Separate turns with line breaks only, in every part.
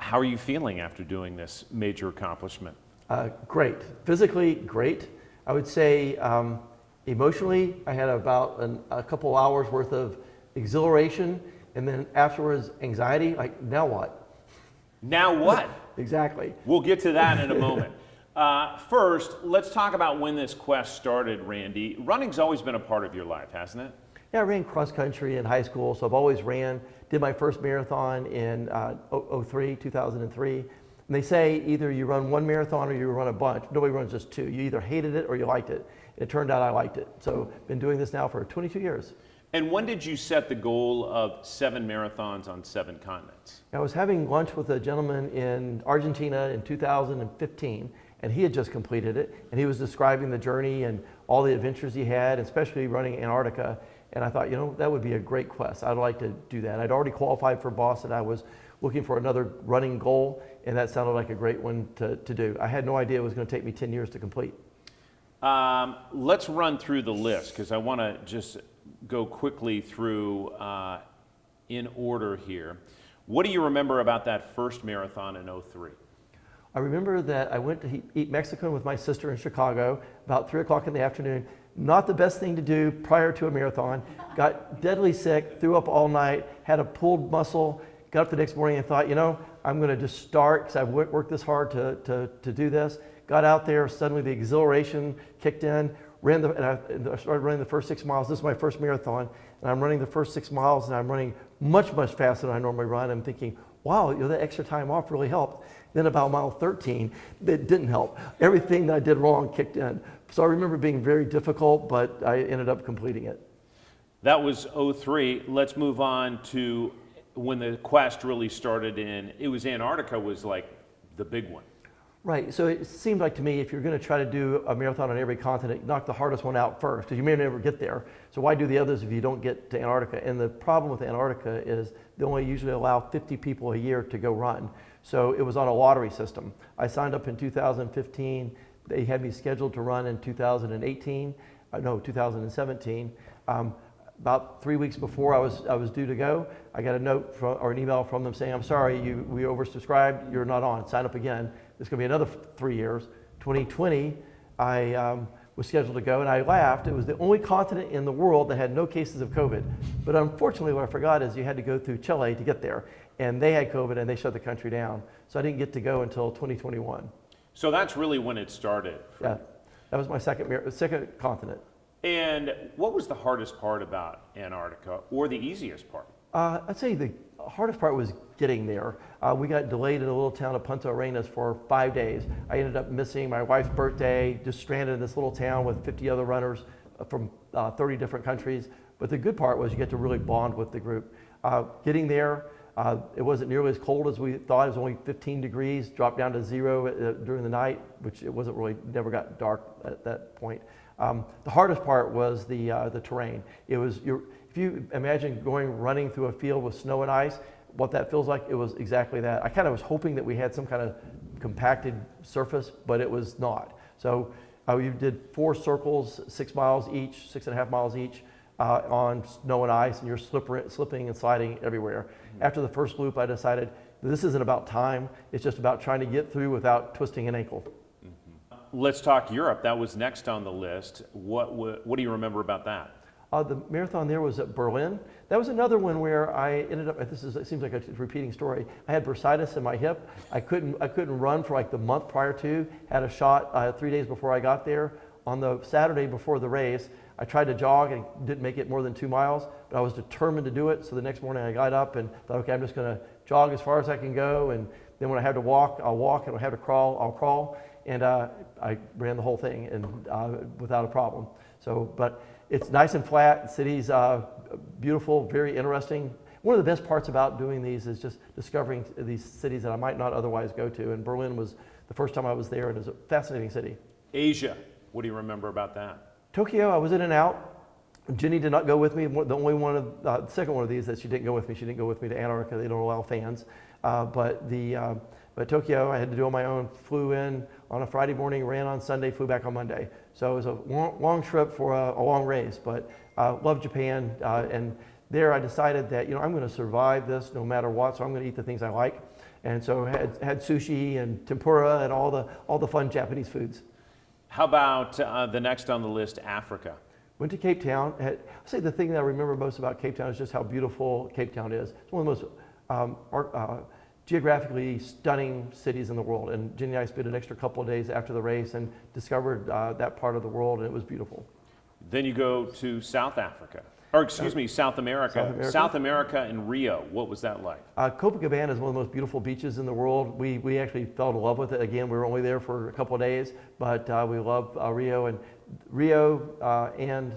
How are you feeling after doing this major accomplishment?
Great. Physically, great. I would say emotionally, I had about a couple hours worth of exhilaration, and then afterwards anxiety, like now what?
Now what?
Exactly.
We'll get to that in a moment. First, let's talk about when this quest started, Randy. Running's always been a part of your life, hasn't it?
Yeah, I ran cross country in high school, so I've always ran. Did my first marathon in 2003. And they say either you run one marathon or you run a bunch. Nobody runs just two. You either hated it or you liked it. It turned out I liked it. So been doing this now for 22 years.
And when did you set the goal of 7 marathons on 7 continents?
I was having lunch with a gentleman in Argentina in 2015, and he had just completed it, and he was describing the journey and all the adventures he had, especially running Antarctica. And I thought, that would be a great quest. I'd like to do that. I'd already qualified for Boston. I was looking for another running goal, and that sounded like a great one to do. I had no idea it was going to take me 10 years to complete.
Let's run through the list, because I want to just go quickly through in order here. What do you remember about that first marathon in '03?
I remember that I went to eat Mexican with my sister in Chicago about 3 o'clock in the afternoon. Not the best thing to do prior to a marathon. Got deadly sick, threw up all night, had a pulled muscle, got up the next morning and thought, I'm going to just start because I've worked this hard to do this. Got out there, suddenly the exhilaration kicked in, and I started running the first 6 miles. This is my first marathon, and I'm running the first 6 miles, and I'm running much, much faster than I normally run. I'm thinking, wow, that extra time off really helped. Then about mile 13, it didn't help. Everything that I did wrong kicked in. So I remember being very difficult, but I ended up completing it.
That was '03. Let's move on to when the quest really started it was Antarctica was like the big one.
Right, so it seemed like to me, if you're going to try to do a marathon on every continent, knock the hardest one out first, because you may never get there. So why do the others if you don't get to Antarctica? And the problem with Antarctica is they only usually allow 50 people a year to go run. So it was on a lottery system. I signed up in 2015. They had me scheduled to run in 2017. About 3 weeks before I was due to go, I got a note or an email from them saying, I'm sorry, we oversubscribed, you're not on, sign up again. It's going to be another 3 years. 2020, I was scheduled to go, and I laughed. It was the only continent in the world that had no cases of COVID. But unfortunately, what I forgot is you had to go through Chile to get there, and they had COVID, and they shut the country down. So I didn't get to go until 2021.
So that's really when it started.
Yeah, that was my second continent.
And what was the hardest part about Antarctica, or the easiest part?
I'd say the hardest part was getting there. We got delayed in a little town of Punta Arenas for 5 days. I ended up missing my wife's birthday, just stranded in this little town with 50 other runners from 30 different countries. But the good part was you get to really bond with the group. Getting there, it wasn't nearly as cold as we thought. It was only 15 degrees, dropped down to 0 during the night, which it wasn't really, never got dark at that point. The hardest part was the terrain. It was, if you imagine running through a field with snow and ice, what that feels like, it was exactly that. I kind of was hoping that we had some kind of compacted surface, but it was not. So we did 4 circles, 6 miles each, 6.5 miles each, on snow and ice, and you're slipping and sliding everywhere. Mm-hmm. After the first loop, I decided this isn't about time, it's just about trying to get through without twisting an ankle.
Let's talk Europe. That was next on the list. What do you remember about that?
The marathon there was at Berlin. That was another one where I ended up, it seems like a repeating story. I had bursitis in my hip. I couldn't run for like the month prior to. Had a shot 3 days before I got there. On the Saturday before the race, I tried to jog and didn't make it more than 2 miles, but I was determined to do it. So the next morning I got up and thought, okay, I'm just going to jog as far as I can go. And then when I have to walk, I'll walk. And when I have to crawl, I'll crawl. And I ran the whole thing and without a problem. So, but it's nice and flat. The city's beautiful, very interesting. One of the best parts about doing these is just discovering these cities that I might not otherwise go to. And Berlin was the first time I was there, and it was a fascinating city.
Asia, what do you remember about that?
Tokyo, I was in and out. Jenny did not go with me. The only one of the second one of these that she didn't go with me. She didn't go with me to Antarctica. They don't allow fans. But Tokyo, I had to do on my own. Flew in on a Friday morning, ran on Sunday, flew back on Monday. So it was a long trip for a long race. But loved Japan, and there I decided that I'm going to survive this no matter what. So I'm going to eat the things I like. And so had sushi and tempura and all the fun Japanese foods.
How about the next on the list, Africa?
Went to Cape Town. I'd say the thing that I remember most about Cape Town is just how beautiful Cape Town is. It's one of the most geographically stunning cities in the world. And Jenny and I spent an extra couple of days after the race and discovered that part of the world, and it was beautiful.
Then you go to South Africa, or excuse me, South America. South America and Rio, what was that like?
Copacabana is one of the most beautiful beaches in the world. We actually fell in love with it. Again, we were only there for a couple of days, but we love Rio and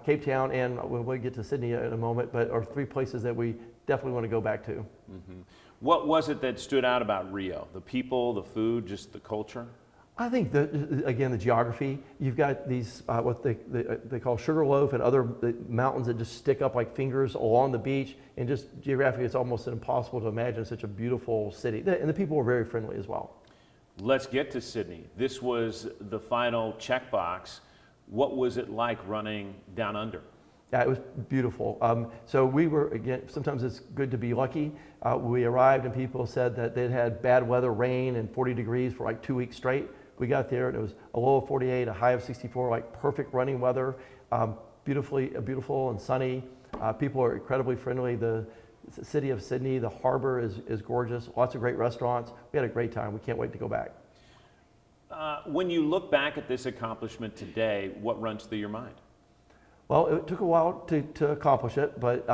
Cape Town, and we'll get to Sydney in a moment, but are three places that we definitely want to go back to.
Mm-hmm. What was it that stood out about Rio? The people, the food, just the culture?
I think again the geography. You've got these what they call sugarloaf and other mountains that just stick up like fingers along the beach, and just geographically, it's almost impossible to imagine such a beautiful city. And the people were very friendly as well.
Let's get to Sydney. This was the final checkbox. What was it like running down under?
Yeah, it was beautiful. So we were, again, sometimes it's good to be lucky. We arrived and people said that they'd had bad weather, rain and 40 degrees for like 2 weeks straight. We got there and it was a low of 48, a high of 64, like perfect running weather, beautiful and sunny. People are incredibly friendly. The city of Sydney, the harbor is gorgeous, lots of great restaurants. We had a great time. We can't wait to go back.
When you look back at this accomplishment today, what runs through your mind?
Well, it took a while to accomplish it, but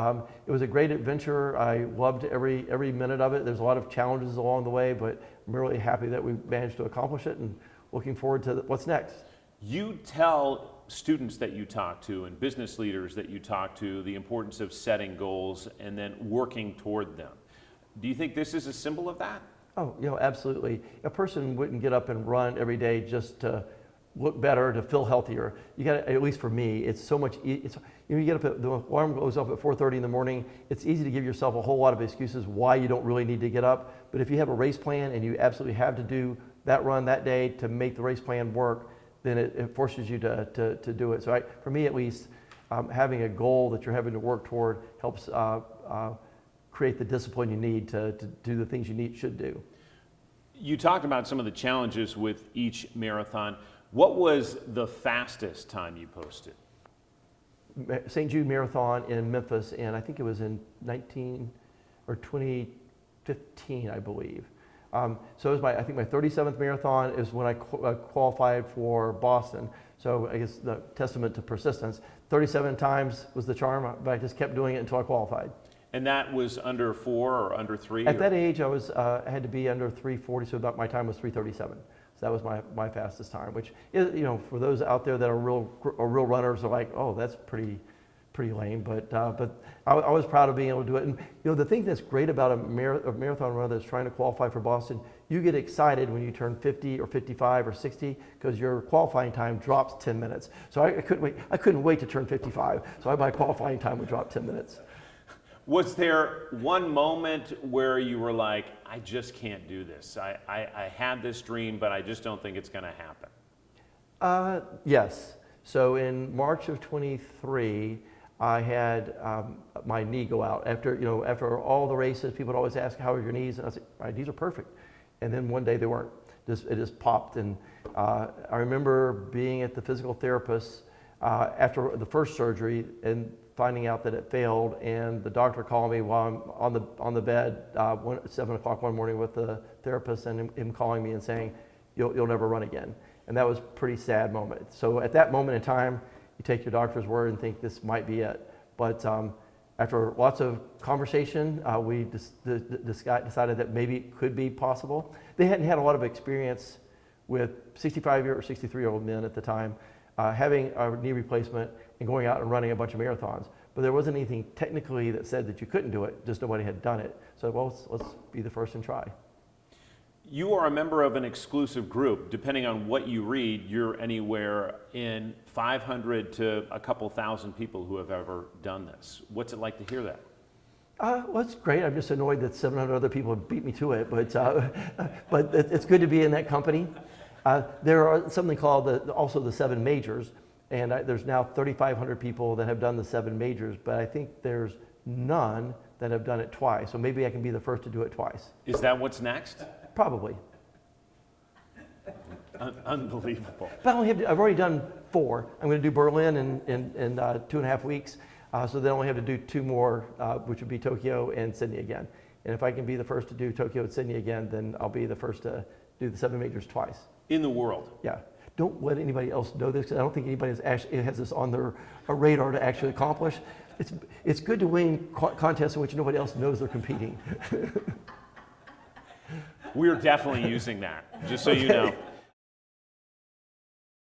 it was a great adventure. I loved every minute of it. There's a lot of challenges along the way, but I'm really happy that we managed to accomplish it and looking forward to what's next.
You tell students that you talk to and business leaders that you talk to the importance of setting goals and then working toward them. Do you think this is a symbol of that?
Oh, absolutely. A person wouldn't get up and run every day just to look better, to feel healthier. You got to, at least for me, it's so much. You get up. The alarm goes off at 4:30 in the morning. It's easy to give yourself a whole lot of excuses why you don't really need to get up. But if you have a race plan and you absolutely have to do that run that day to make the race plan work, then it forces you to do it. So for me at least, having a goal that you're having to work toward helps create the discipline you need to do the things you should do.
You talked about some of the challenges with each marathon. What was the fastest time you posted?
St. Jude Marathon in Memphis, and I think it was in 2015, I believe. So it was I think my 37th marathon is when I qualified for Boston. So I guess the testament to persistence. 37 times was the charm, but I just kept doing it until I qualified.
And that was under 4 or under 3?
At that age, I had to be under 340, so about my time was 337. So that was my fastest time, which is, for those out there that are real runners are like, oh, that's pretty lame. But I was proud of being able to do it. And the thing that's great about a marathon runner that's trying to qualify for Boston, you get excited when you turn 50 or 55 or 60 because your qualifying time drops 10 minutes. So I couldn't wait to turn 55. So my qualifying time would drop 10 minutes.
Was there one moment where you were like, I just can't do this? I had this dream, but I just don't think it's going to happen.
Yes. So in March of 23, I had my knee go out. After all the races, people would always ask, how are your knees? And I said, my knees are perfect. And then one day they weren't. It just popped. And I remember being at the physical therapist after the first surgery and finding out that it failed, and the doctor called me while I'm on the bed at 7 o'clock one morning with the therapist, and him calling me and saying, you'll never run again. And that was a pretty sad moment. So at that moment in time, you take your doctor's word and think this might be it. But after lots of conversation, we decided that maybe it could be possible. They hadn't had a lot of experience with 65-year or 63-year-old men at the time having a knee replacement and going out and running a bunch of marathons. But there wasn't anything technically that said that you couldn't do it, just nobody had done it. So, well, let's be the first and try.
You are a member of an exclusive group. Depending on what you read, you're anywhere in 500 to a couple thousand people who have ever done this. What's it like to hear that?
Well, it's great. I'm just annoyed that 700 other people have beat me to it, but it's good to be in that company. There are something called also the 7 majors, and there's now 3,500 people that have done the 7 majors, but I think there's none that have done it twice. So maybe I can be the first to do it twice.
Is that what's next?
Probably.
Unbelievable.
But I've already done 4. I'm going to do Berlin in 2.5 weeks. So then I only have to do 2 more, which would be Tokyo and Sydney again. And if I can be the first to do Tokyo and Sydney again, then I'll be the first to do the 7 majors twice.
In the world?
Yeah. Don't let anybody else know this, because I don't think anybody has this on their radar to actually accomplish. It's good to win contests in which nobody else knows they're competing.
We're definitely using that, just so you know.